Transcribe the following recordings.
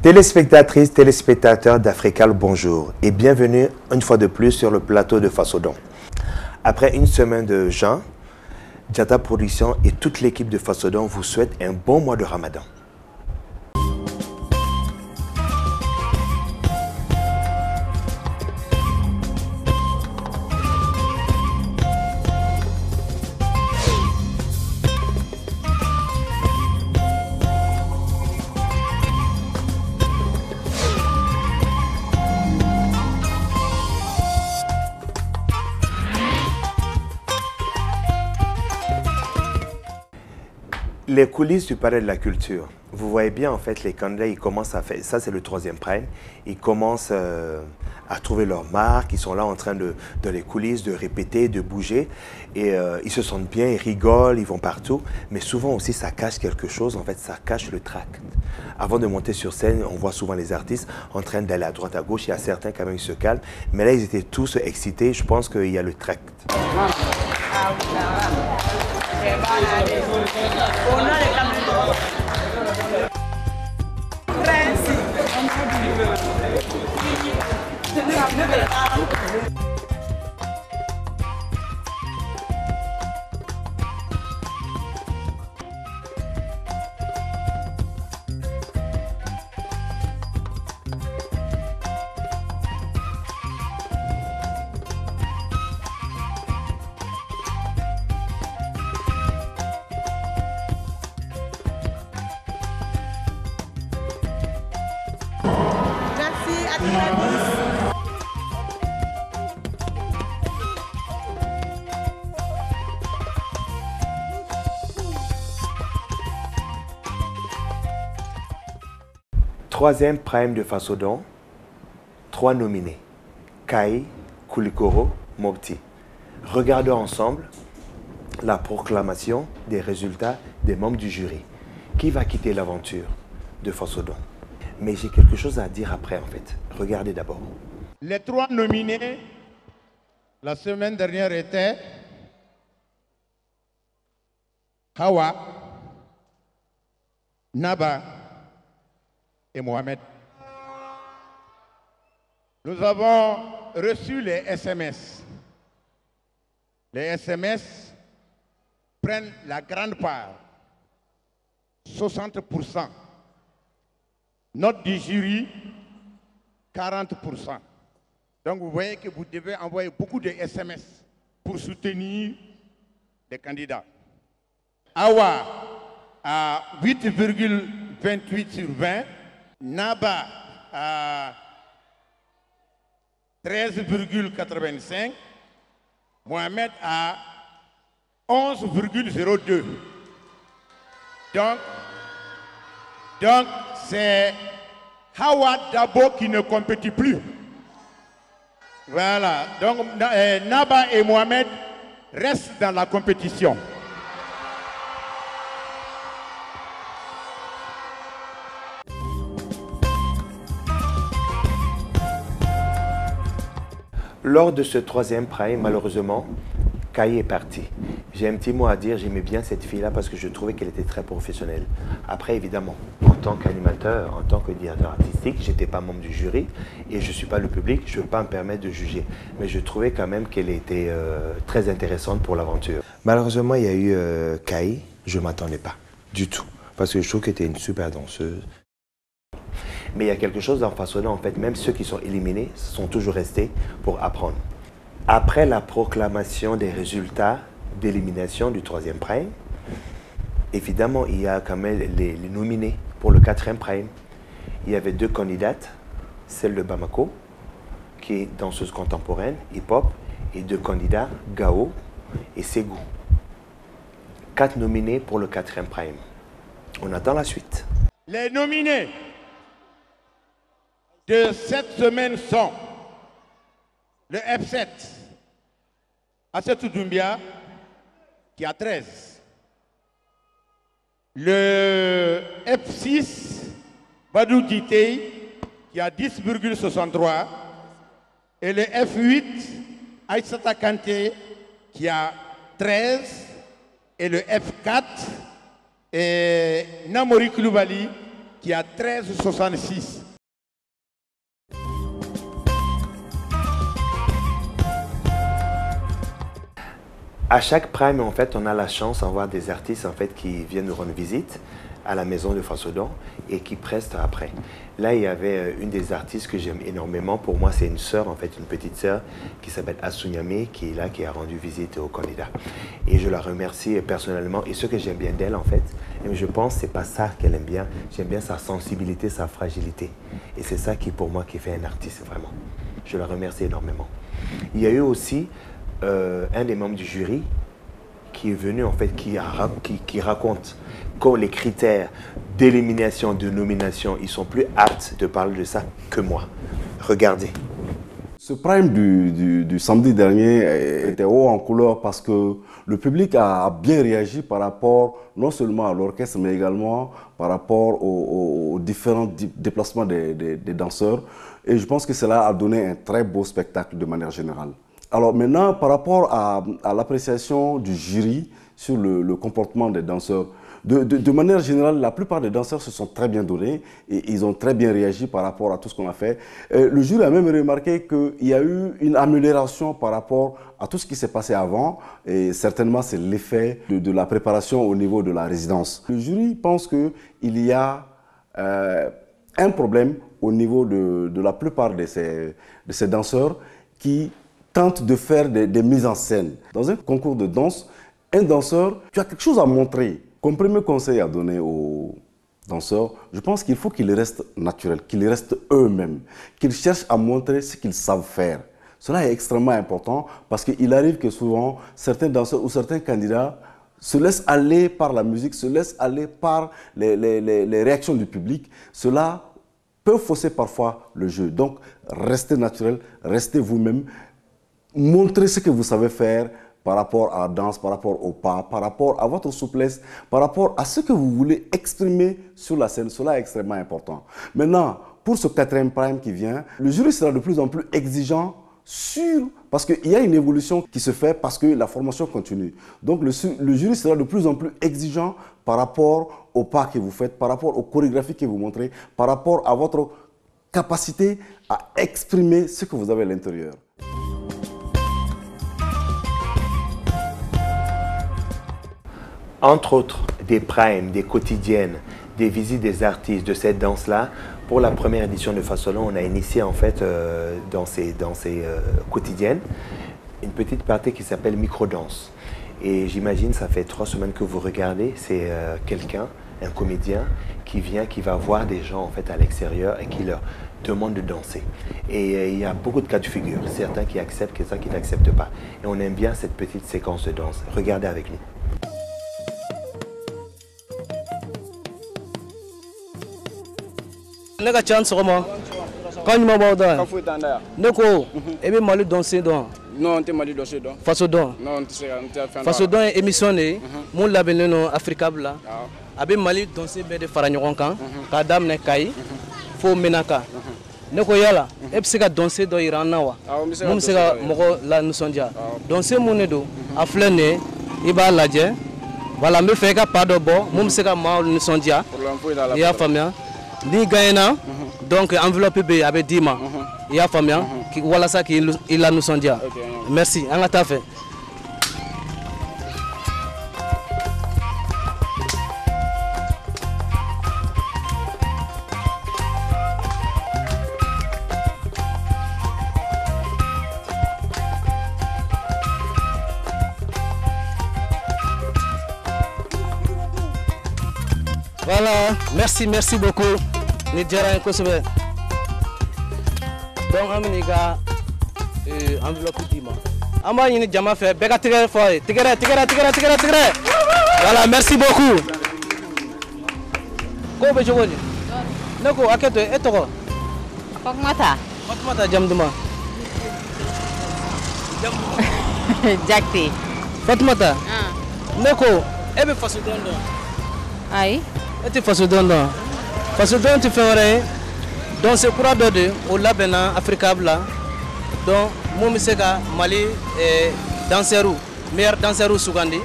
Téléspectatrices, téléspectateurs d'Africal, bonjour et bienvenue une fois de plus sur le plateau de Fassodon. Après une semaine de jeûne, Djata Production et toute l'équipe de Fassodon vous souhaitent un bon mois de Ramadan. Les coulisses du palais de la culture. Vous voyez bien, en fait, les candidats, ils commencent à faire, ça c'est le troisième prime, ils commencent à trouver leur marque, ils sont là en train de, dans les coulisses, de répéter, de bouger, et ils se sentent bien, ils rigolent, ils vont partout, mais souvent aussi ça cache quelque chose, en fait, ça cache le tract. Avant de monter sur scène, on voit souvent les artistes en train d'aller à droite, à gauche, il y a certains quand même qui se calment, mais là ils étaient tous excités, je pense qu'il y a le tract. Troisième prime de Fassodon, 3 nominés, Kai, Koulikoro, Mopti. Regardons ensemble la proclamation des résultats des membres du jury. Qui va quitter l'aventure de Fassodon? Mais j'ai quelque chose à dire après en fait. Regardez d'abord. Les 3 nominés la semaine dernière étaient Hawa, Naba et Mohamed. Nous avons reçu les SMS. Les SMS prennent la grande part, 60%. Note du jury, 40%. Donc vous voyez que vous devez envoyer beaucoup de SMS pour soutenir les candidats. Awa à 8,28 sur 20. Naba à 13,85. Mohamed à 11,02. Donc c'est Hawa Dabo qui ne compétit plus. Voilà. Donc Naba et Mohamed restent dans la compétition. Lors de ce troisième prime, malheureusement, Kai est parti. J'ai un petit mot à dire, j'aimais bien cette fille-là parce que je trouvais qu'elle était très professionnelle. Après, évidemment, en tant qu'animateur, en tant que directeur artistique, je n'étais pas membre du jury et je ne suis pas le public, je ne peux pas me permettre de juger. Mais je trouvais quand même qu'elle était très intéressante pour l'aventure. Malheureusement, il y a eu Kai, je ne m'attendais pas du tout parce que je trouve qu'elle était une super danseuse. Mais il y a quelque chose dans Fassodon, en fait, même ceux qui sont éliminés sont toujours restés pour apprendre. Après la proclamation des résultats d'élimination du troisième prime, évidemment, il y a quand même les nominés pour le quatrième prime. Il y avait 2 candidates, celle de Bamako, qui est danseuse contemporaine, hip-hop, et 2 candidats, Gao et Ségou. 4 nominés pour le quatrième prime. On attend la suite. Les nominés de cette semaine sont le F7, Assetou Doumbia, qui a 13. Le F6, Badou Dité, qui a 10,63. Et le F8, Aïssata Kanté, qui a 13. Et le F4, et Namori Koulibaly, qui a 13,66. À chaque prime, en fait, on a la chance d'avoir des artistes en fait, qui viennent nous rendre visite à la maison de Fasodan et qui prestent après. Là, il y avait une des artistes que j'aime énormément. Pour moi, c'est une sœur, en fait, une petite sœur qui s'appelle Asunyame, qui est là, qui a rendu visite au candidat. Et je la remercie personnellement. Et ce que j'aime bien d'elle, en fait, et je pense que ce n'est pas ça qu'elle aime bien. J'aime bien sa sensibilité, sa fragilité. Et c'est ça qui, pour moi, qui fait un artiste, vraiment. Je la remercie énormément. Il y a eu aussi un des membres du jury qui est venu, en fait, qui raconte que les critères d'élimination, de nomination, ils sont plus aptes de parler de ça que moi. Regardez. Ce prime du samedi dernier était haut en couleur parce que le public a bien réagi par rapport non seulement à l'orchestre, mais également par rapport aux différents déplacements des danseurs. Et je pense que cela a donné un très beau spectacle de manière générale. Alors maintenant, par rapport à l'appréciation du jury sur le comportement des danseurs, de manière générale, la plupart des danseurs se sont très bien donnés et ils ont très bien réagi par rapport à tout ce qu'on a fait. Le jury a même remarqué qu'il y a eu une amélioration par rapport à tout ce qui s'est passé avant et certainement c'est l'effet de la préparation au niveau de la résidence. Le jury pense qu'il y a un problème au niveau de la plupart de ces danseurs qui tentent de faire des mises en scène. Dans un concours de danse, un danseur, tu as quelque chose à montrer. Comme premier conseil à donner aux danseurs, je pense qu'il faut qu'ils restent naturels, qu'ils restent eux-mêmes, qu'ils cherchent à montrer ce qu'ils savent faire. Cela est extrêmement important parce qu'il arrive que souvent, certains danseurs ou certains candidats se laissent aller par la musique, se laissent aller par les réactions du public. Cela peut fausser parfois le jeu. Donc, restez naturel, restez vous-même. Montrez ce que vous savez faire par rapport à la danse, par rapport au pas, par rapport à votre souplesse, par rapport à ce que vous voulez exprimer sur la scène. Cela est extrêmement important. Maintenant, pour ce 4e prime qui vient, le jury sera de plus en plus exigeant parce qu'il y a une évolution qui se fait parce que la formation continue. Donc le jury sera de plus en plus exigeant par rapport au pas que vous faites, par rapport aux chorégraphies que vous montrez, par rapport à votre capacité à exprimer ce que vous avez à l'intérieur. Entre autres, des primes, des quotidiennes, des visites des artistes de cette danse-là. Pour la première édition de Fasodan, on a initié en fait dans ces quotidiennes une petite partie qui s'appelle micro-danse. Et j'imagine, ça fait 3 semaines que vous regardez, c'est quelqu'un, un comédien, qui vient, qui va voir des gens en fait à l'extérieur et qui leur demande de danser. Et il y a beaucoup de cas de figure, certains qui acceptent, certains qui n'acceptent pas. Et on aime bien cette petite séquence de danse. Regardez avec nous. Ne ka can sɔgɔma kan ɲuman b'aw da Ka foyi t'an da yan. ne ko e bɛ Mali dɔnsen dɔn Non, n tɛ Mali dɔnsen dɔn. Fasodan Non, n tɛ se ka n tɛ fɛn dɔn. Fasodan ye émission de ye mun labɛnnen don Africable la Awɔ. a bɛ Mali dɔnsen bɛɛ de fara ɲɔgɔn kan k'a daminɛ Kayi fo Menaka ne ko yala e bɛ se ka dɔnsen dɔ yira an na wa Awɔ, n bɛ se ka mun bɛ se ka dɔnsen dɔ yira. mɔgɔ lanisɔndiya dɔnsen mun de don a filɛ nin ye i b'a lajɛ voilà n bɛ fɛ i ka pas dɔ bɔ mun bɛ se ka maaw nisɔndiya Problème foyi t'a la. i y'a faamuya n'i gagnera donc enveloppe bɛ yen a bɛ d'i ma i y'a faamuya walasa k'i lanisɔndiya merci an ka taa fɛ. Voilà, merci beaucoup. Ni diyara n ye kosɛbɛ. Donc an bɛ n'i ka enveloppe d'i ma. An b'a ɲini jama fɛ bɛɛ ka tigɛrɛ fɔ a ye. Tigɛrɛ. Voilà, merci beaucoup. Ko bɛ cogo di? Ne ko hakɛ to e tɔgɔ? Fatumata jamu duman? Jakite. Fatumata. Ne ko e bɛ Fasodan dɔn? Ayi. E tɛ Fasodan dɔn. Fasodan tɛ fɛn wɛrɛ ye danse kura dɔ de o labɛnna Africable la donc mun bɛ se ka Mali dansɛriw meilleur dansɛriw sugandi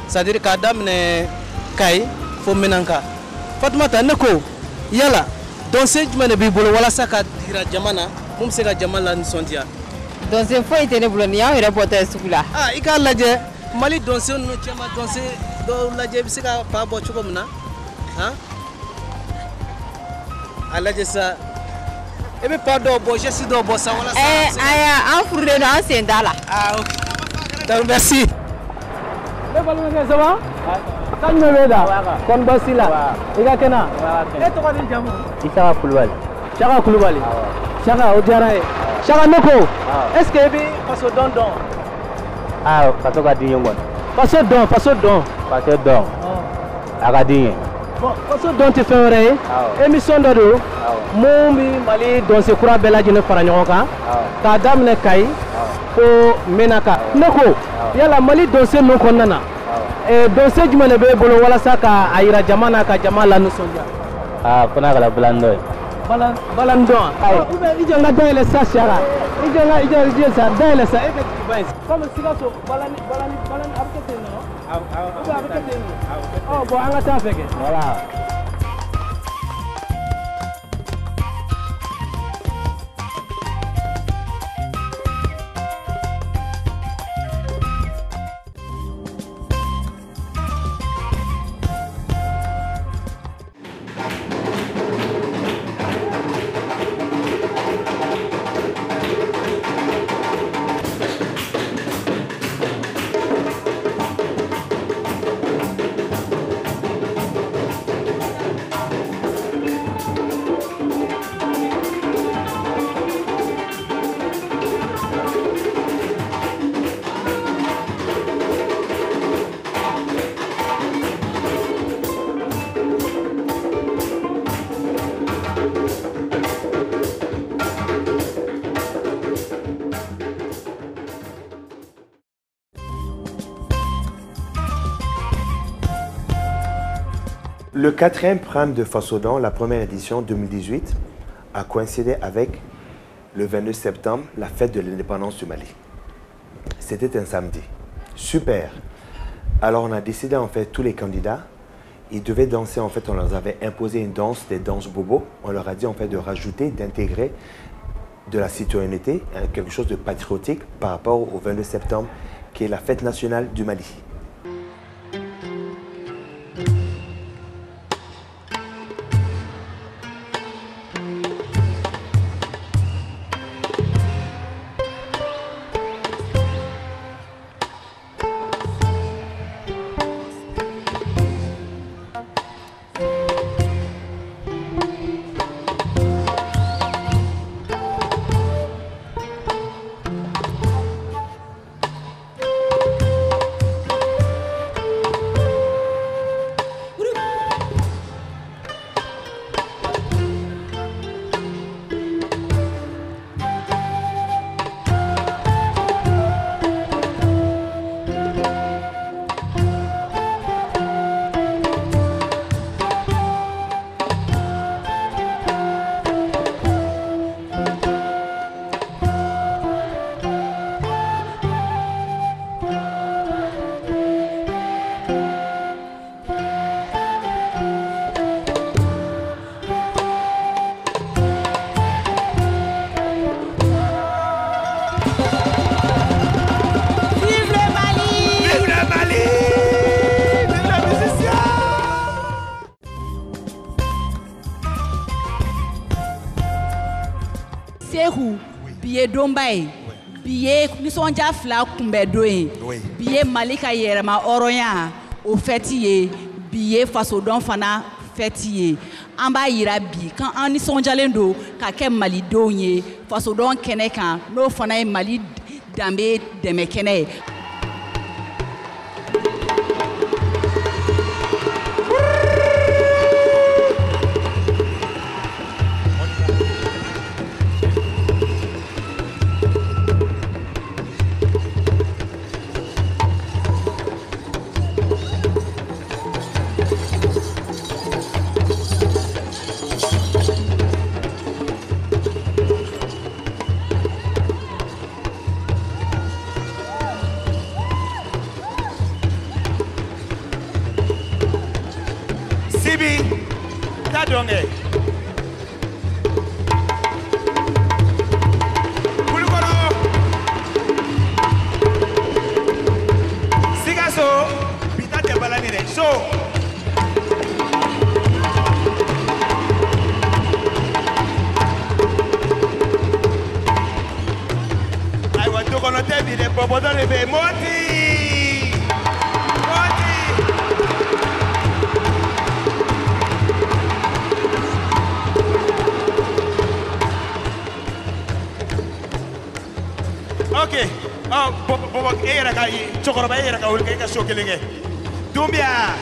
c'est à dire k'a daminɛ Kayi fo Menaka. Fatumata ne ko yala danse jumɛn de b'i bolo walasa ka dira jama na mun bɛ se ka jama la nisɔndiya. Danse foyi tɛ ne bolo ni y'anw yɛrɛ bɔtɔ ye sugu la. I k'a lajɛ Mali danse ninnu cɛman danse dɔw lajɛ i bɛ se ka fa bɔ cogo min na a lajɛ sa i bɛ pa dɔw bɔ geste dɔw bɔ sa walasa. Aya an furulen don an sen t'a la. Ok d'accord merci. Ne balimakɛ ça va? Kan jumɛn b'e da? Kɔni baasi la? I ka kɛnɛ? E tɔgɔ ni jamu? Isaka Kulubali. Saka Kulubali. Saka o diyara n ye. Saka ne ko est ce que i bɛ faso dɔn dɔn? Faso ka di n ye kɔni. Faso dɔn faso dɔn. Faso dɔn a ka di n ye. Faso dɔn tɛ fɛn wɛrɛ ye émission dɔ don mun bɛ Mali dɔnse kura bɛɛ lajɛlen fara ɲɔgɔn kan k'a daminɛ Kayi fo Menaka. Ne ko yala Mali dɔnse ninnu kɔnɔna na dɔnse jumɛn de b'e bolo walasa k'a yira jama na ka jama la nisɔndiya? Ko n'a kɛra balani dɔ ye. Balani dɔn ou bien i jɔ n ka dayɛlɛ sa Siyaka i jɔ sa dayɛlɛ sa e ka jigiba in comme Sikaso balani a bɛ kɛ ten nɔ ou bien a bɛ kɛ ten nɔ bon an ka taa fɛ kɛ. Voilà. Le 4e Prime de Fasodon, la première édition 2018, a coïncidé avec le 22 septembre, la fête de l'indépendance du Mali. C'était un samedi. Super. Alors on a décidé en fait tous les candidats, ils devaient danser en fait, on leur avait imposé une danse, des danses bobo. On leur a dit en fait de rajouter, d'intégrer de la citoyenneté, quelque chose de patriotique par rapport au 22 septembre qui est la fête nationale du Mali. Sehu bi ye donba ye bi ye nisɔndiya fila kunbɛn don ye bi ye Mali ka yɛrɛma hɔrɔnya o fɛti ye bi ye fasodɔn fana fɛti ye an b'a yira bi kan an nisɔndiyalen don ka kɛ malidenw ye fasodɔn kɛnɛ kan n'o fana ye Mali danbe dɛmɛ kɛnɛ ye. Bobo dans le B. Moti! Moti! Ok. Oh, Bobo, Eraka, Chokoroba, Eraka, Ulka, Shokilinge. Dumbia!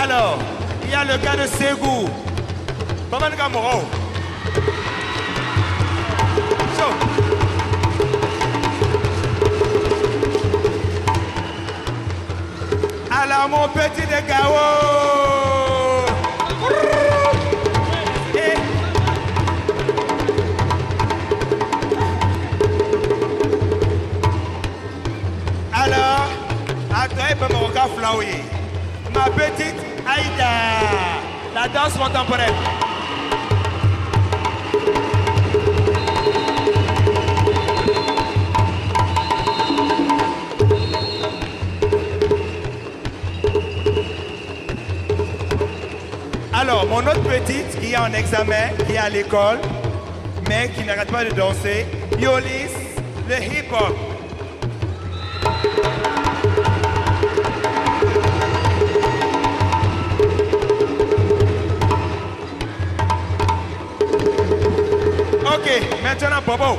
Alors, il y a le cas de Ségou. Maman Gamoro. Alors, mon petit de Gao. Alors, à toi, il peut me regarder flaouiller. Ma petite Aïda, la danse contemporaine. Alors, mon autre petite qui est en examen, qui est à l'école, mais qui n'arrête pas de danser, Yolis, le hip-hop. Ok, maintenant Bobo.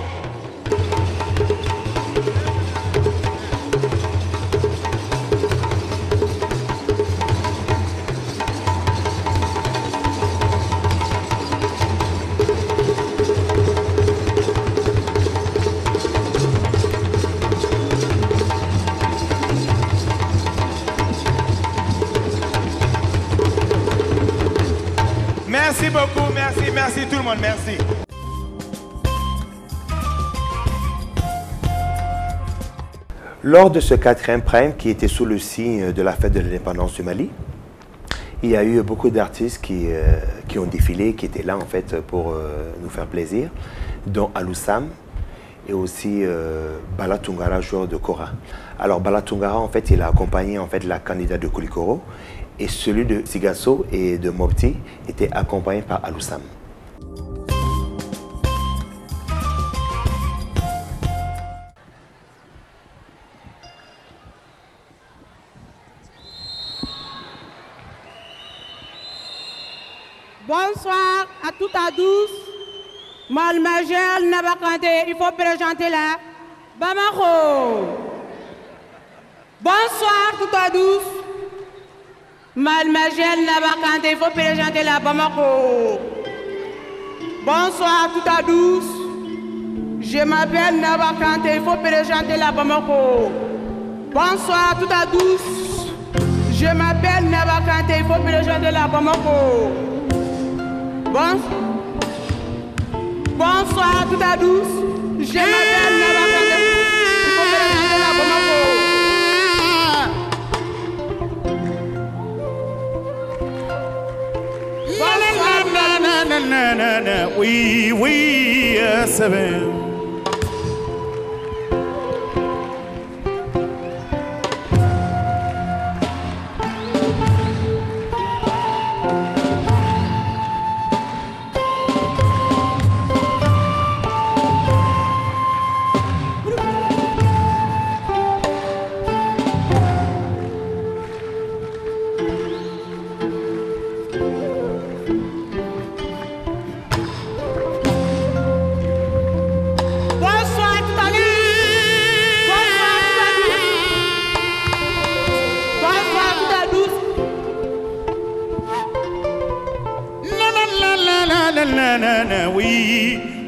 Merci beaucoup, merci tout le monde, merci. Lors de ce 4e prime qui était sous le signe de la fête de l'indépendance du Mali, il y a eu beaucoup d'artistes qui ont défilé, qui étaient là en fait pour nous faire plaisir, dont Aloussam et aussi Bala Tungara, joueur de Kora. Alors Bala Tungara en fait il a accompagné en fait la candidate de Koulikoro et celui de Sigasso et de Mopti était accompagné par Aloussam. Bonsoir à toutes et à tous. Malmagel Nabakante, il faut présenter la Bamako. Bonsoir toutes et à tous. Malmagel Nabakante, il faut présenter la Bamako. Bonsoir à toutes et à tous. Je m'appelle Nabakante, il faut présenter la Bamako. Bonsoir à toutes et à tous. Je m'appelle Nabakante, il faut présenter la Bamako. Bonsoir à toutes et à tous. Je m'appelle Nabakante. Il faut présenter la Bamako. Bonsoir. Oui, c'est bien.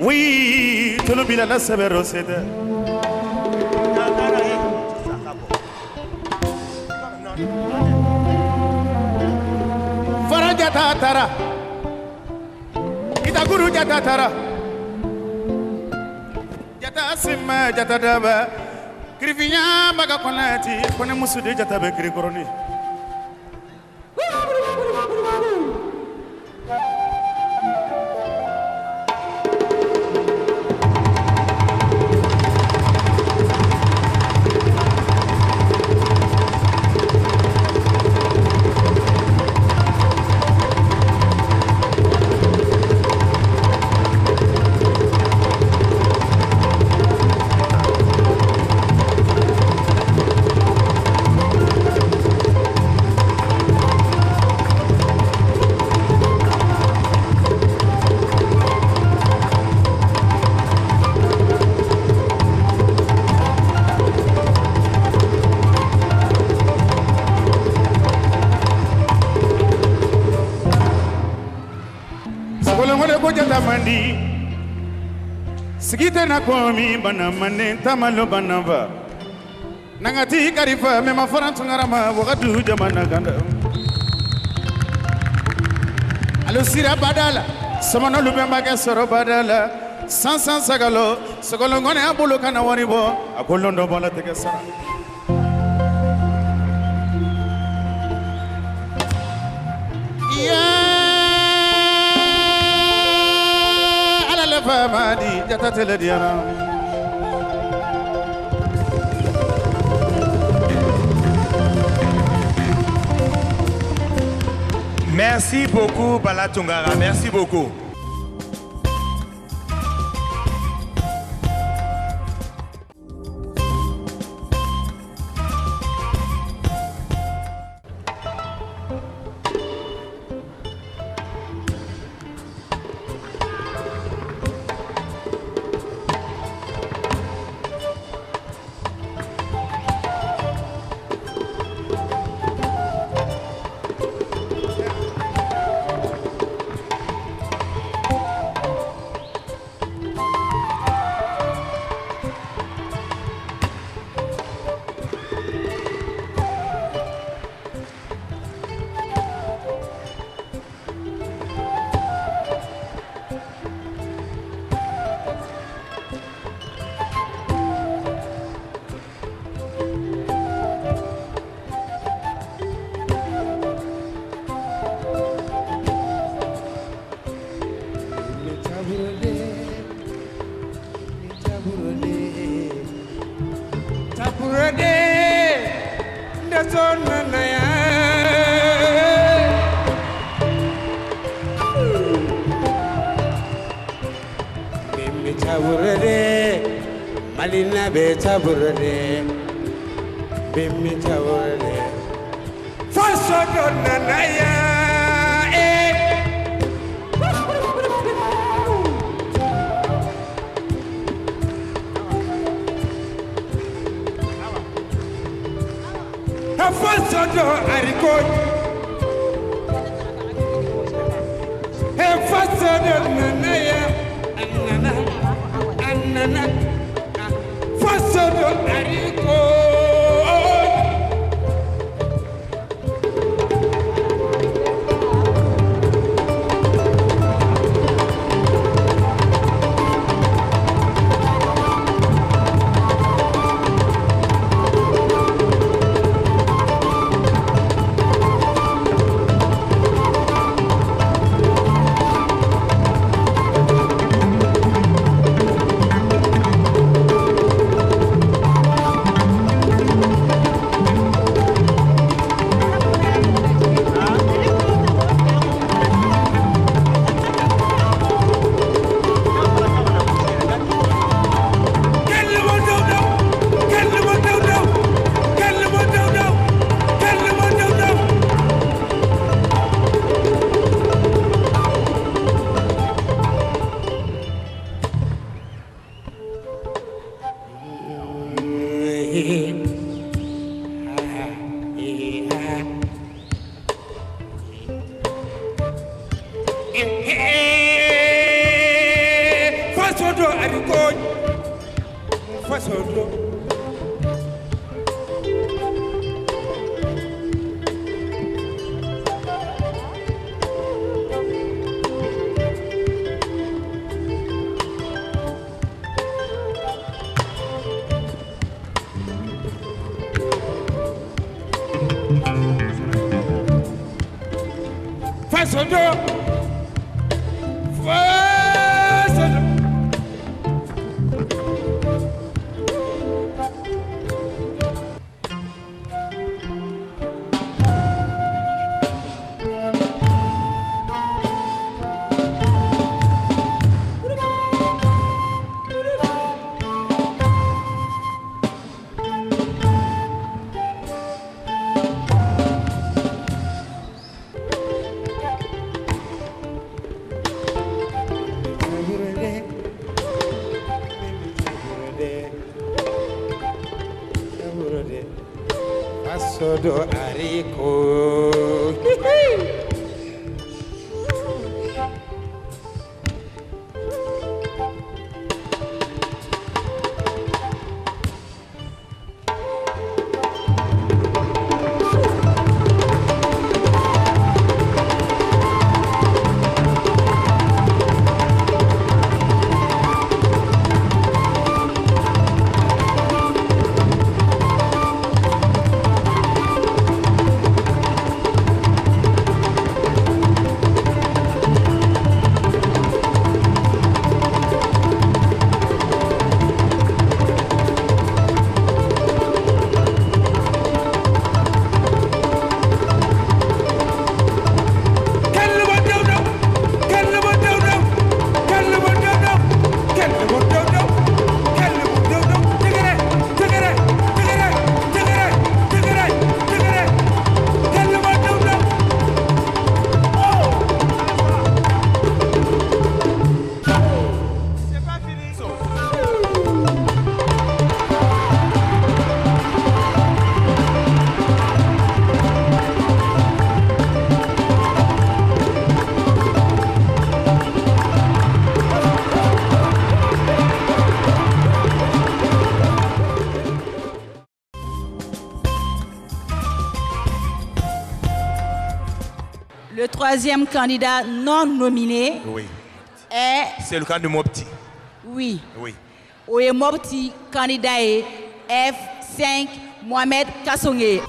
Oui, tout le monde a savoir recette. Farajata tara, Itaguru jata tara, jata sima jata daba, Krivinya baga konati, kone musude jata be krikoroni. site na komi bana mane tamalo banava nangati karifa me ma farantu ngarama wakadu jamana ganda alo sira badala samana lubemba ke soro badala sansan sagalo sagalo ngone abulu kana waribo akolondo bola teke sara ya ala la famadi jatatele diana. Merci beaucoup, Bala Tungara. Merci beaucoup. Malina beta burade, bimmi tawale. Faso donna naya, faso do ariko, faso donna naya, anana. Fasodo ariko fasodo ariko fasodo fasodo fasodo ariko troisième candidat non nominé Oui. est... C'est le cas de Mopti. Oui. Oui. Oye Mopti, candidat est F5, Mohamed Kassongé.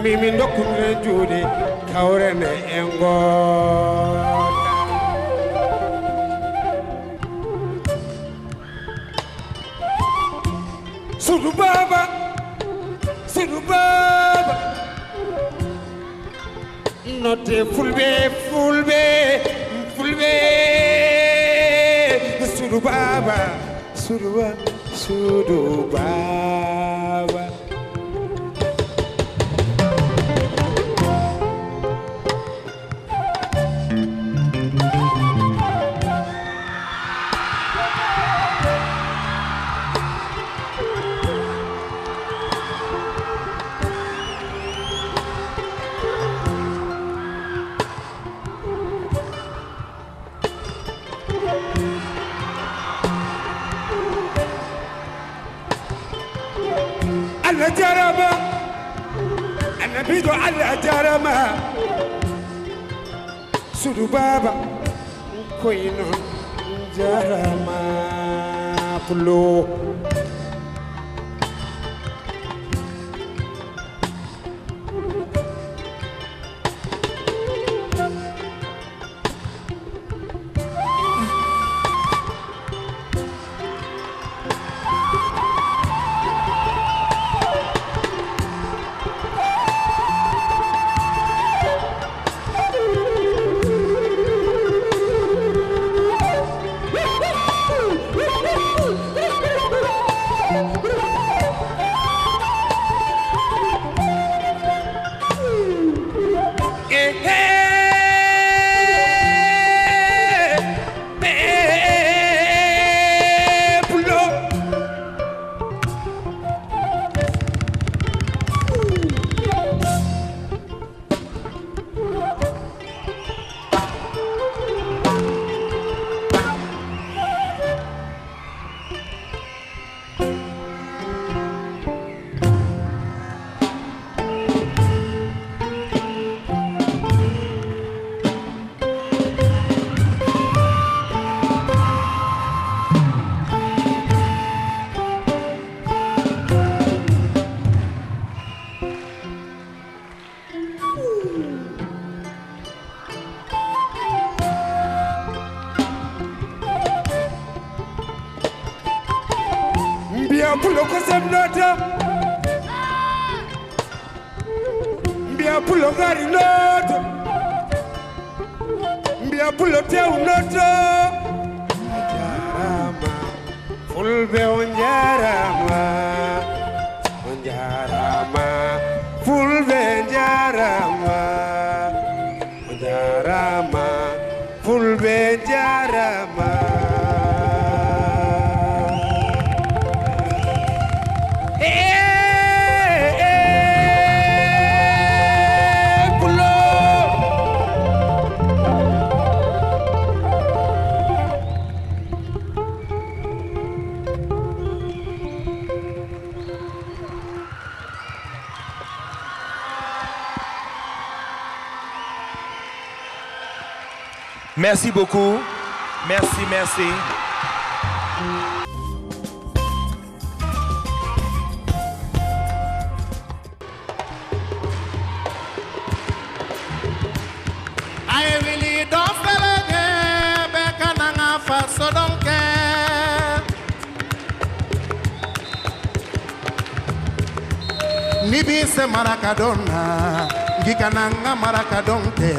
Mimi ndokunre jude kawrene engo Sudu baba Note fulbe Sudu baba Allah jarama annabido Allah jarama Sudu baba koyno jarama pulo pulo ko semnota mbia pulo gari noto mbia pulo tew noto jarama fulbe on jarama fulbe jarama fulbe jarama Merci beaucoup. Merci, merci. I really don't feel it, back and I'm fast, so don't care. Nibi se maracadona, gikananga maracadonte.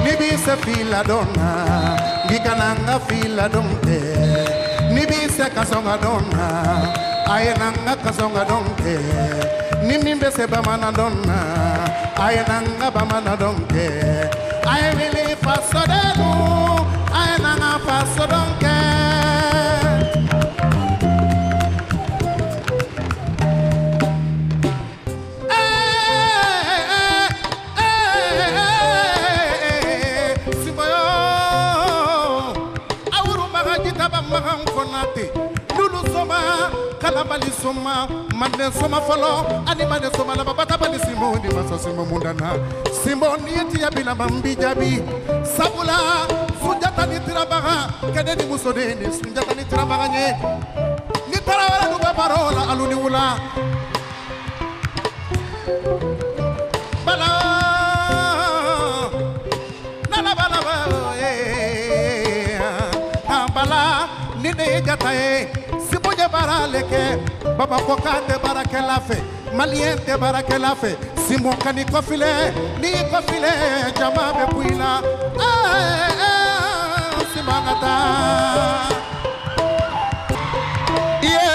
Nibi se fila donna, gikananga fila donte. Nibi se kasonga donna, ayenanga kasonga donte. Nimimbe se bamana donna, ayenanga bamana donte. I really fast so denu, ayenanga fast so donte. Kalabali soma, mande soma follow, animade soma la babata bali simo di maso simo mundana. Simo nieti ya bila mambi jabi. Sabula, sunjata ni tirabaga, kede ni musodeni, sunjata ni tirabaga nye. Ni tarawala nuba parola aluni wula. Bala, nana bala bala, bala, nine jatae. Baraleke, Baba Kokate Barakelafe, Maliente Barakelafe, Simon Kani Kofile, Ni Kofile, Jamabe Puina, Simanata. Yeah,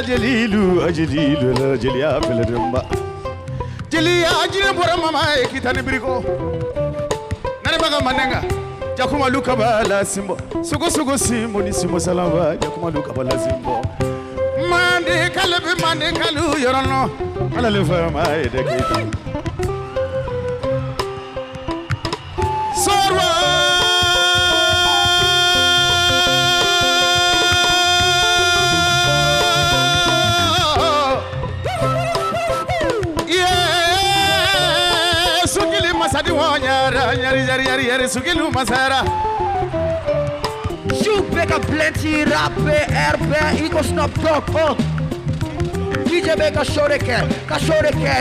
Jelilu, Jelilu, Jelia Peledumba. Jelia, Jilabora Mama, Kitani Brigo. Nanabaga Mananga. Jakuma luka bala simbo, sugo simbo ni simbo salamba. Jakuma luka bala simbo. Mande kalebi mande kalu yorono, ala le fama ede kita. Sorwa, yeah, sugili masadi wanyara, yari sugilu masara. You beka plenty rappe, RP, iko snap talk, oh. DJ beka shoreke,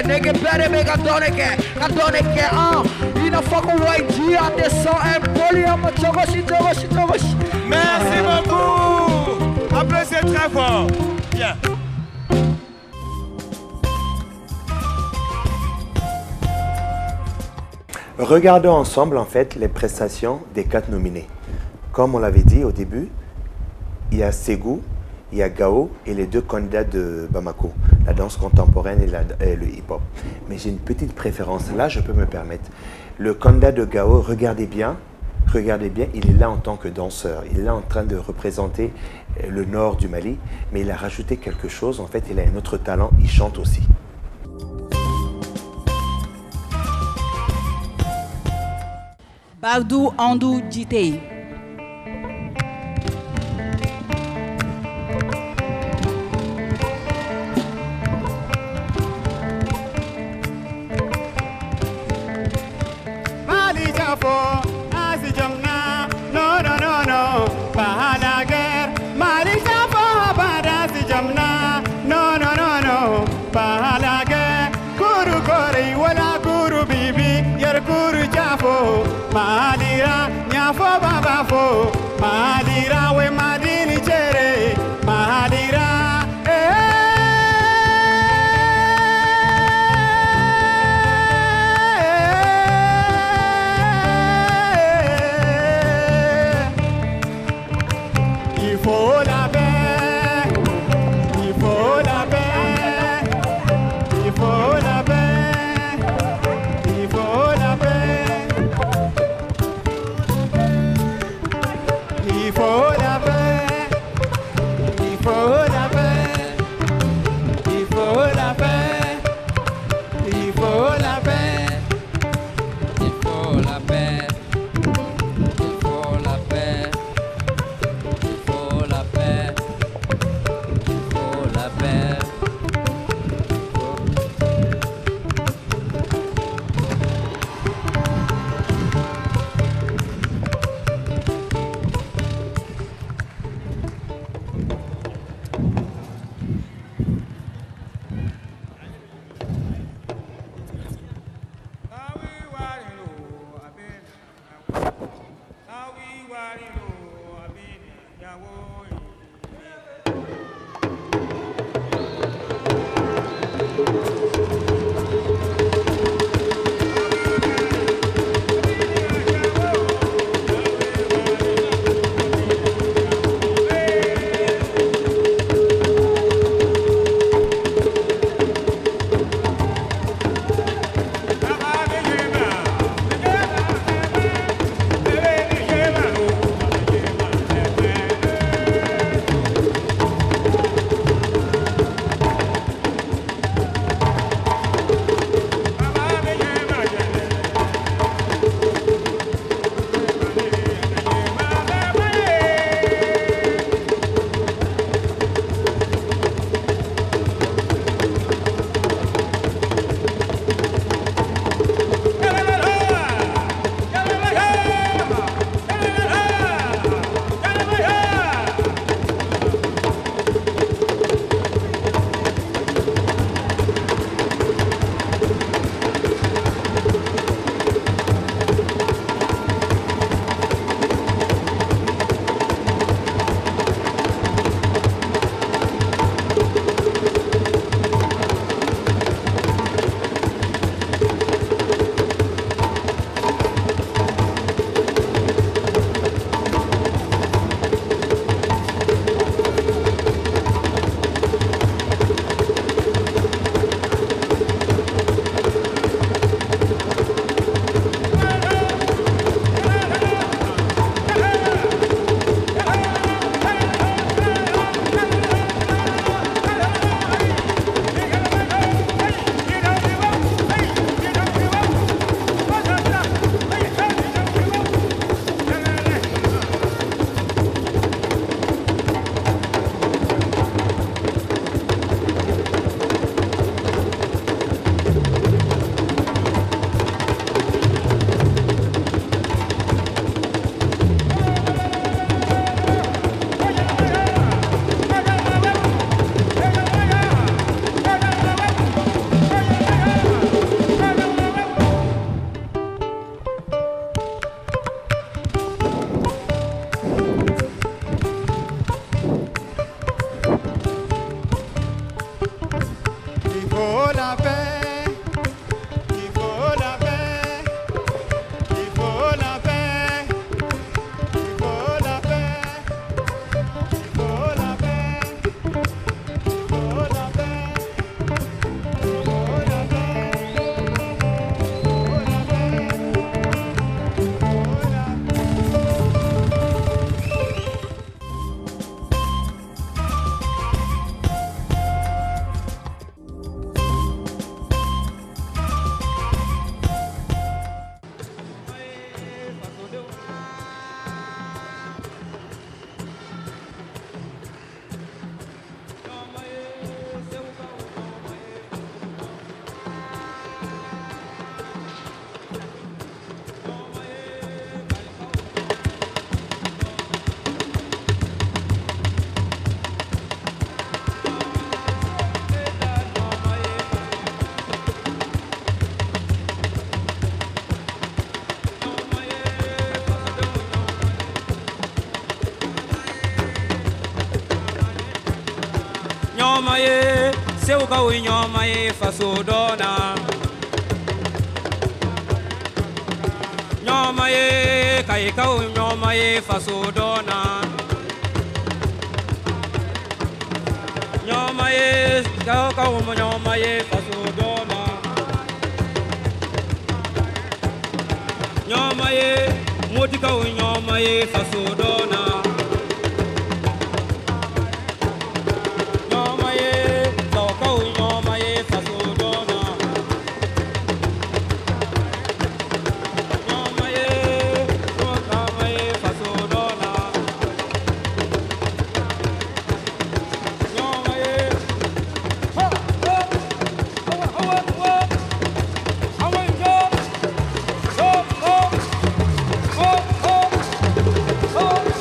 nigga better beka doneke, Ina fucking white G on this song and poly, I'm togoshi. Merci beaucoup. Applaudissez très fort. Bien. Regardons ensemble en fait les prestations des 4 nominés. Comme on l'avait dit au début, il y a Ségou, il y a Gao et les 2 candidats de Bamako, la danse contemporaine et le hip-hop. Mais j'ai une petite préférence, là je peux me permettre. Le candidat de Gao, regardez bien, il est là en tant que danseur. Il est là en train de représenter le nord du Mali, mais il a rajouté quelque chose, en fait il a un autre talent, il chante aussi. Babdou Andou Djité. Mali Jafo, Asi Jamna, no, Bahada Ger. Mali Jafo, Bahada Jamna, no, Bahada Ger. Guru Kori, wala Guru Bibi, Yer Guru Jafo, Malira, Nyafo Baba. nyoma ye seuka wi nyoma ye fasudona nyoma ye kai ka wi nyoma ye fasudona nyoma ye ka wi nyoma ye fasudona nyoma ye moti ka wi nyoma ye fasudona Oh!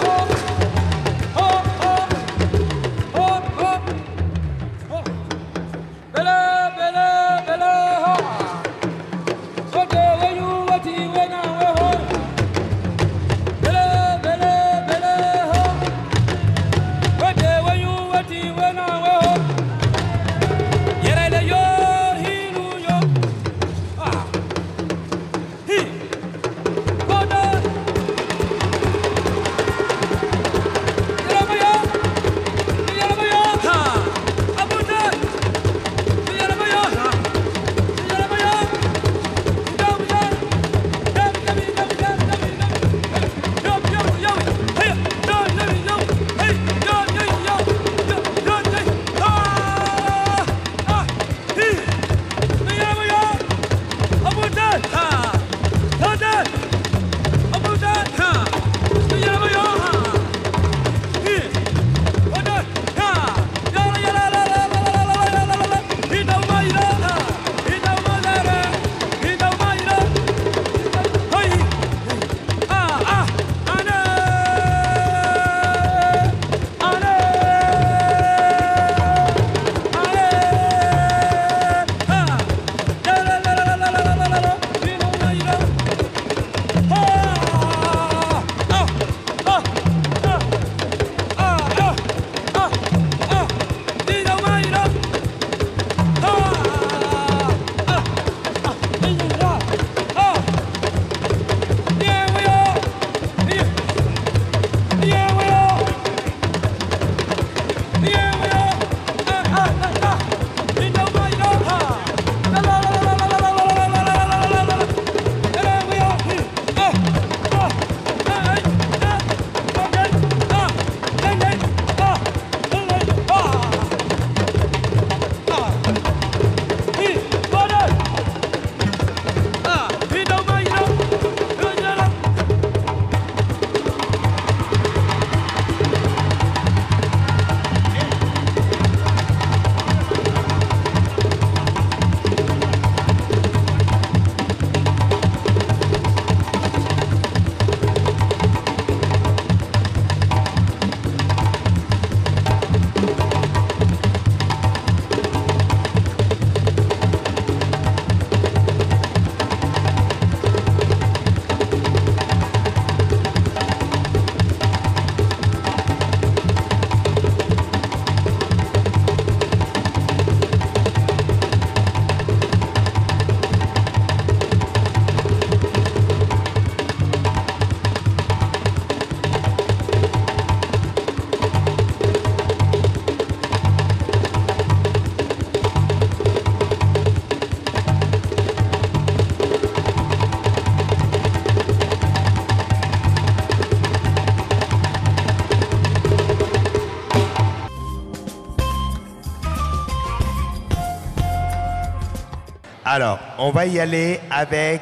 Alors, on va y aller avec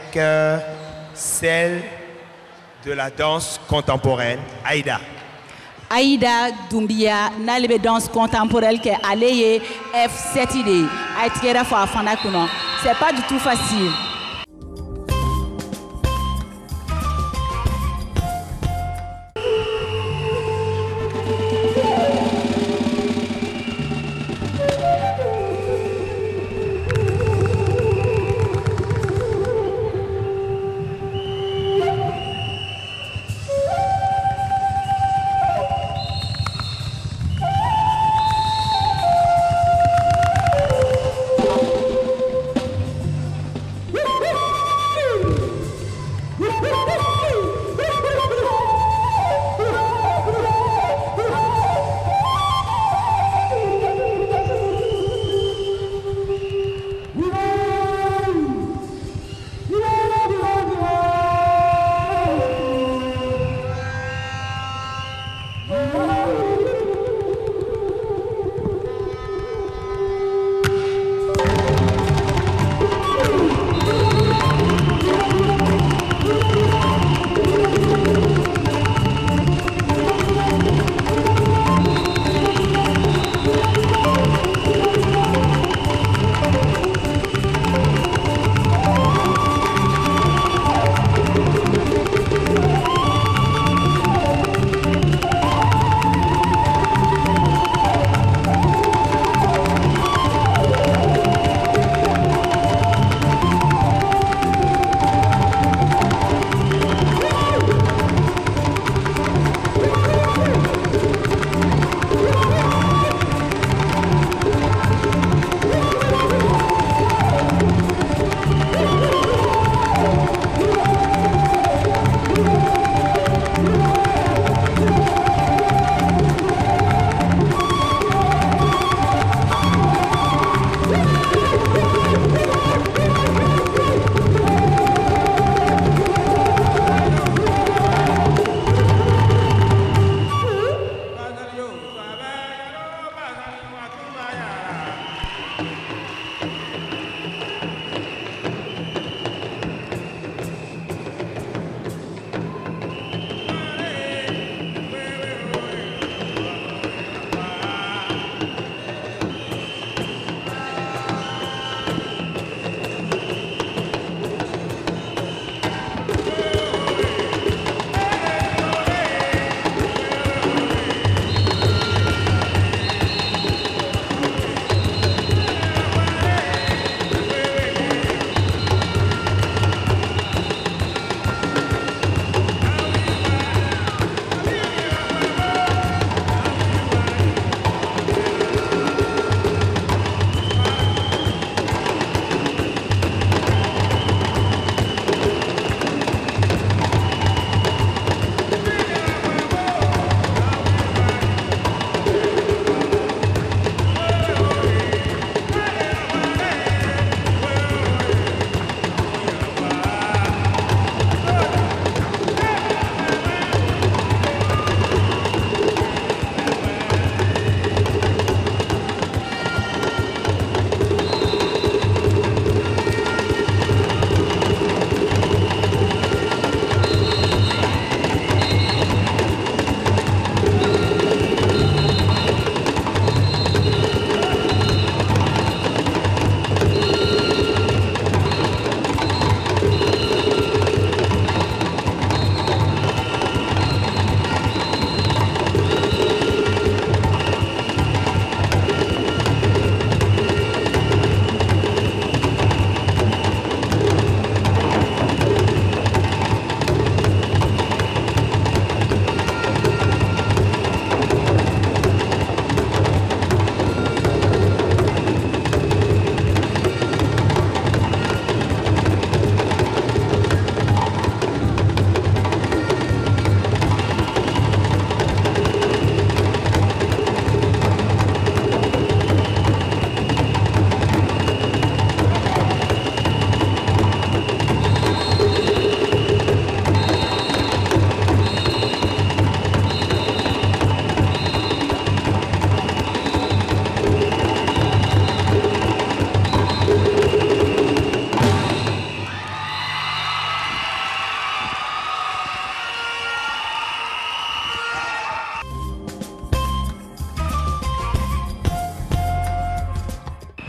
celle de la danse contemporaine, Aïda. Aïda Doumbia n'ale be danse contemporaine que aleye F7 de aitkera fa fana kuno. C'est pas du tout facile. Woo!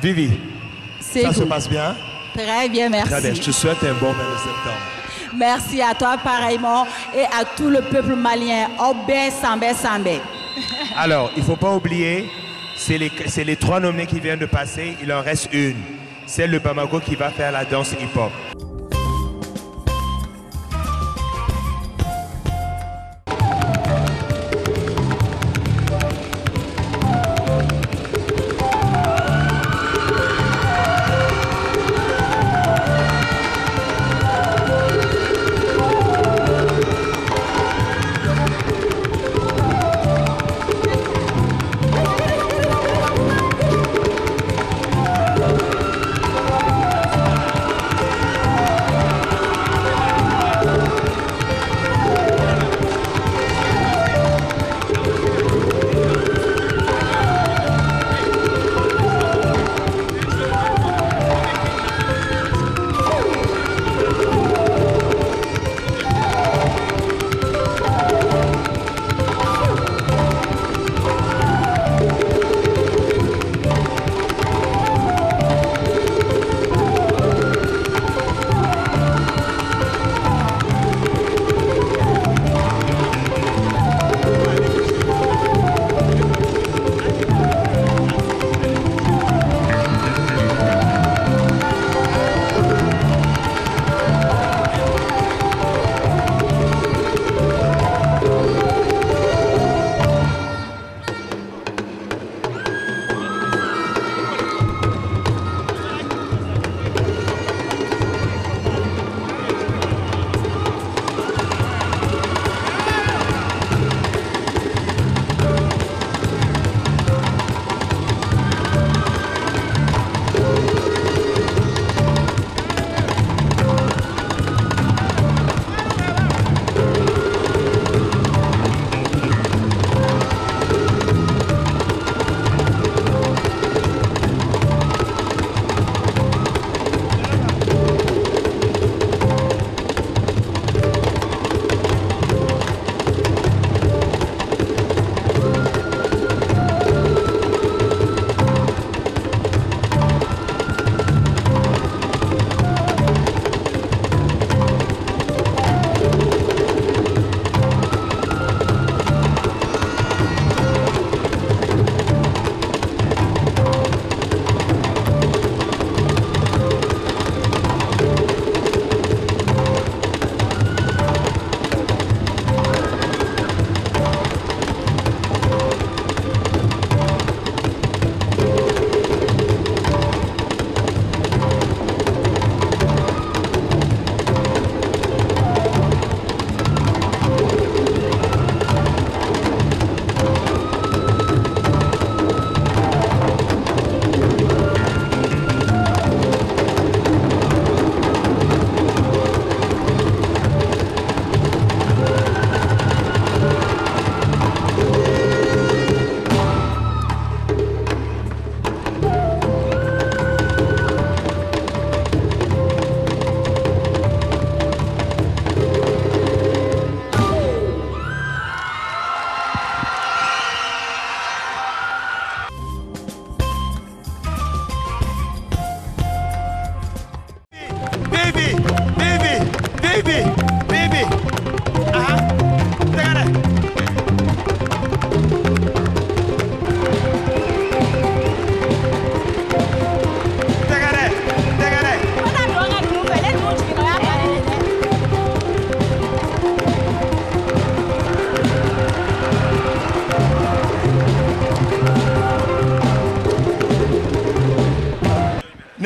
Vivi, ça se passe bien? Très bien, merci. Très bien, je te souhaite un bon 20 septembre. Merci à toi pareillement et à tout le peuple malien. Obé, Sambé, Sambé. Alors, il ne faut pas oublier, c'est les 3 nommés qui viennent de passer, il en reste une. C'est le Bamako qui va faire la danse hip-hop.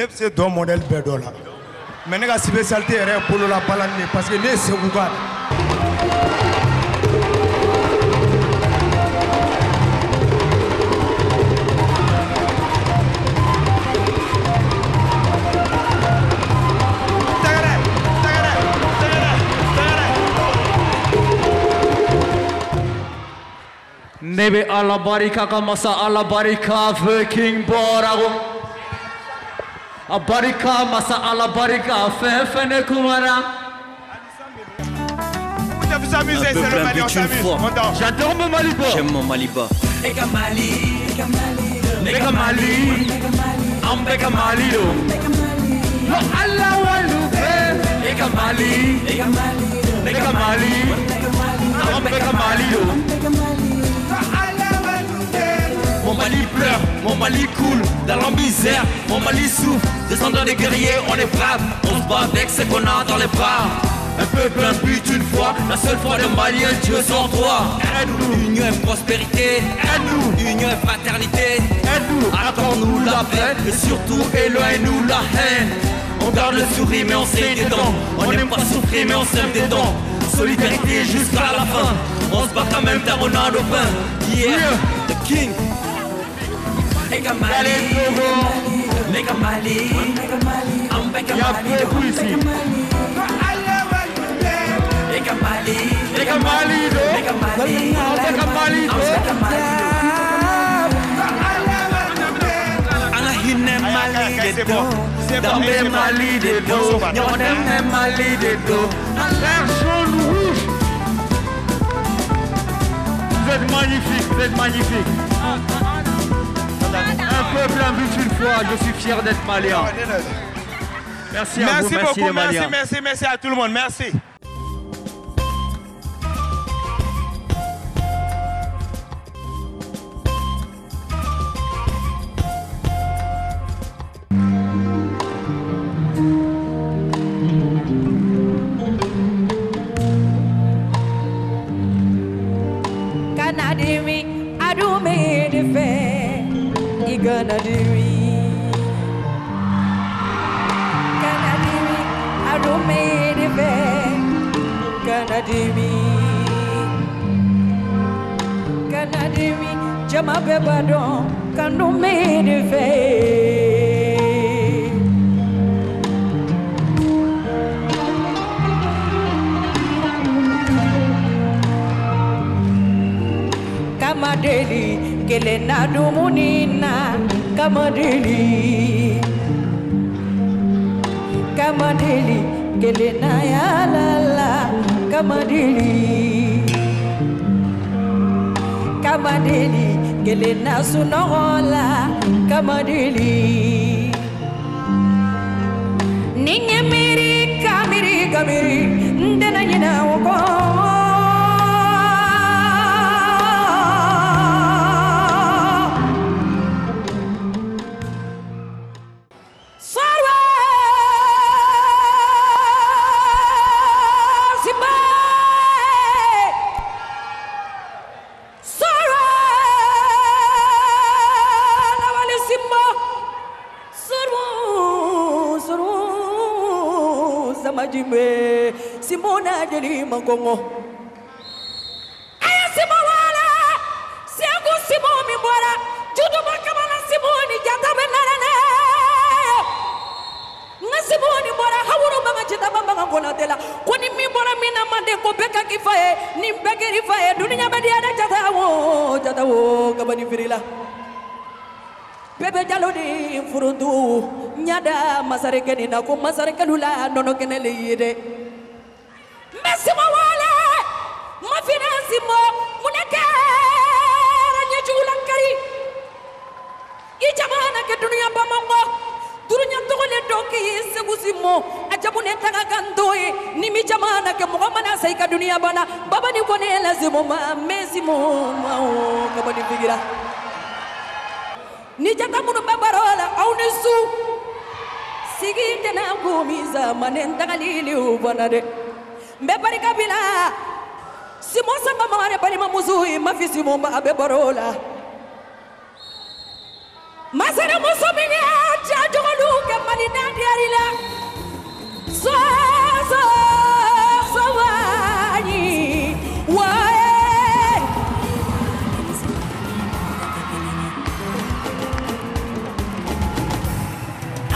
ne bɛ se dɔ modèle bɛɛ dɔ la mais ne ka spécialité yɛrɛ ye bolola balani de parce que ne ye seguka de. Nebe ala barika kamasa ala barika fe king borago. A barika masa ala barika fe fene kumara. Vous amusez, c'est le Mali, on s'amuse. J'adore mon Maliba. J'aime mon Maliba. Ega Mali, Ega Mali, Ega Mali. ambeka malilo lo Allah walu fe eka mali eka mali ambeka malilo mon Mali pleure, mon Mali coule dans la misère, mon Mali souffre, descendant des guerriers, on est brave, on se bat avec ce qu'on a dans les bras. Un peuple, un but, une foi, la seule foi des Maliens, Dieu sans toi. Aide-nous, union et prospérité, aide-nous, union et fraternité, aide-nous, attends-nous la paix, et surtout éloigne-nous la haine. On garde le sourire mais on saigne des dents, on n'aime pas souffrir mais on sème des dents. Solidarité jusqu'à la fin, on se bat quand même d'un renard au pain. Yeah, the king. Mega Mali, Mega Mali, Mega Mali, Mega Mali, Mega Mali, Mega Mali, Ana hine Mali de do, dambe Mali de do, nyone Mali de do, l'air jaune rouge. Vous êtes magnifique, vous êtes magnifique. Un peuple, un but, une foi, je suis fier d'être malien. Merci à vous, merci beaucoup, les Maliens. merci à tout le monde, merci. Kanadimi, adume de fe. Gonna do it. Gonna do it. I don't made it back. Gonna do it. Gonna do it. Jama beba don. Gonna made it back. Kamadeli. Kelena dumunina kamadeli kamadeli kelena ya lala kamadeli kamadeli kelena sunola kamadeli ninye miri kamiri ndena nyina woko Simona jeli mangongo aya simawala siagu simo mimbora judo makamala simoni jata benarane ngasimoni mbora hawuru banga jita banga ngona tela koni mimbora mina mande ko beka kifaye ni begeri faye dunia badia da jata wo kabani firila bebe jalodi furundu nyada masareke ni na ko masareke lula nono kenele yede Messi mawale mafinansi mo munekera nyejula kari ijamana ke dunia bamango durunya togole doki segusimo ajabune tanga kandoe ni mi jamana ke muhammad saika dunia bana baba ni kone lazimo ma Messi mo kabani figira ni jata munu babarola au nesu sigite na kumiza manenta kalili ubanade mbebari kabila simo samba mare bari mamuzui mafisi momba abebarola masara musomini aja jogoluke malinandi arila so wani wae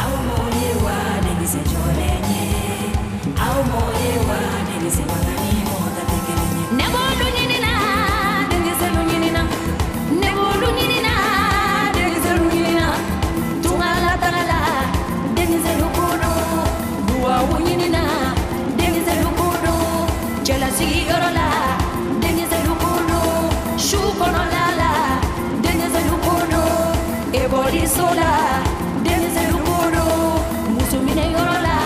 au moye wa denise jolenye au moye wa denise wangani moda tekelenye nebolu nyinina denise lunyinina nebolu nyinina denise lunyinina tungala tangala denise lukudu duwa wunyinina denise lukudu jela sigorola denise lukudu shukorola denise lukudu eboli sola denise ɲinɛ yɔrɔ la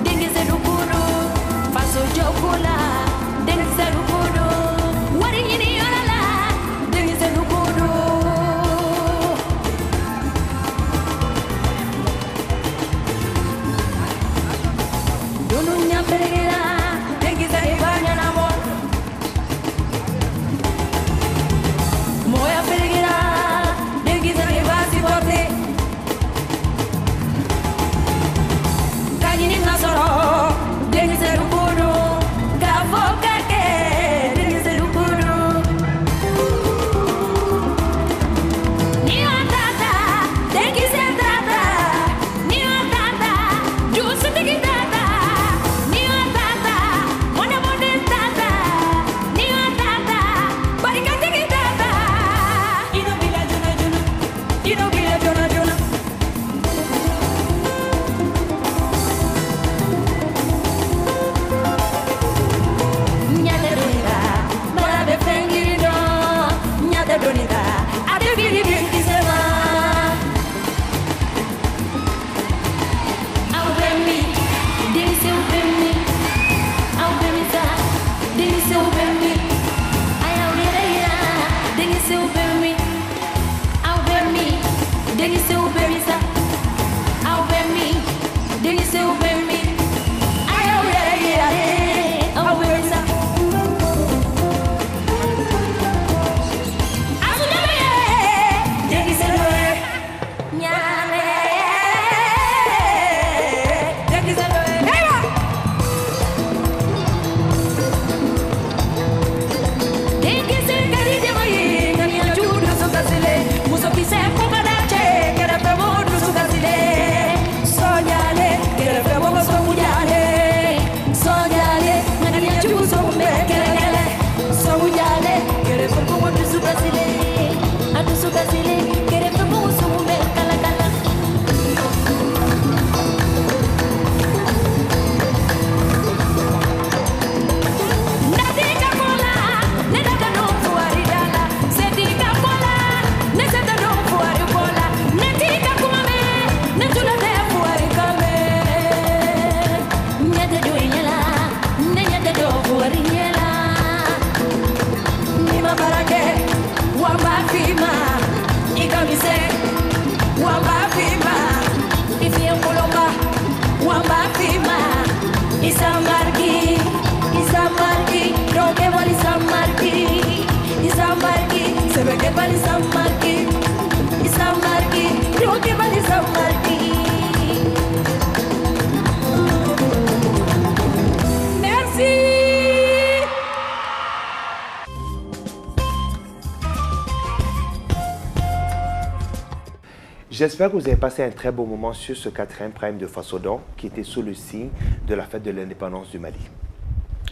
denkisɛ dukudu faso jɔko la denkisɛ dukudu wari ɲini yɔrɔ la denkisɛ dukudu dunu ɲaferegela denkisɛ de b'a ɲɛnabɔ mɔgɔya feregela denkisɛ de b'a supporter ka ɲini ka sɔrɔ denkisɛ dukudu k'a fɔ ka kɛ denkisɛ dukudu ni y'o tata denkisɛ tata ni y'o tata dugusitigi tata ni y'o tata mɔnɛmɔden tata ni y'o tata barikatigi tata ino bila jona jona ino bila jona jona nyate donida mara be fengiri do nyate donida ade biri denkisɛ ma aw bɛ min denkisɛw bɛ min aw bɛ min sa denkisɛw bɛ min a y'aw yɛrɛ yira denkisɛw bɛ min aw bɛ min denkisɛw bɛ min sa aw bɛ min denkisɛw bɛ min a y'aw yɛrɛ yira aw bɛ min sa asunɛbɛ ye denkisɛ dɔ ye ɲaamɛ denkisɛ dɔ ye hɛrɛ denkisɛ ka di jama ye ŋaniyajugu dusu kasile musokisɛ ko ka da cɛ kɛrɛfɛmɔgɔ dusu kasile sɔɲale kɛrɛfɛmɔgɔ sɔmujale sɔɲale ŋaniyajugu sɔmu bɛ kɛlɛkɛlɛ sɔmujale kɛrɛfɛmɔgɔ dusu kasile a dusu kasile kɛrɛfɛmɔgɔ sɔmu bɛ kalakala Natika kola, nedaka no fuari dala. Setika kola, neseta no fuari kola. Natika kumame, netula te fuari kame. Nyate do inyela, nyate do fuari nyela. Nima barake, wamba fima, ikamise, wamba fima. Ifie mulomba, wamba fima. Isamarki, Isamarki, roke bali Isamarki, Isamarki, sebeke bali Isamarki, Isamarki, roke bali Isamarki. Merci. J'espère que vous avez passé un très beau moment sur ce 4e Prime de Fasodon qui était sous le signe de la fête de l'indépendance du Mali.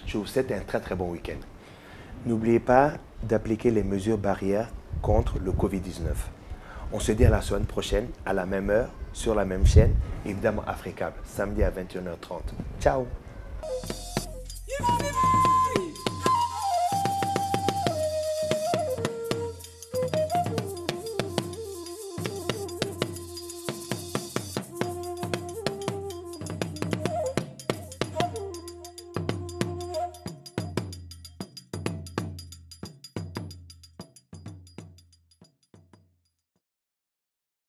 Je vous souhaite un très bon week-end. N'oubliez pas d'appliquer les mesures barrières contre le Covid-19. On se dit à la semaine prochaine, à la même heure, sur la même chaîne, évidemment Africable, samedi à 21h30. Ciao!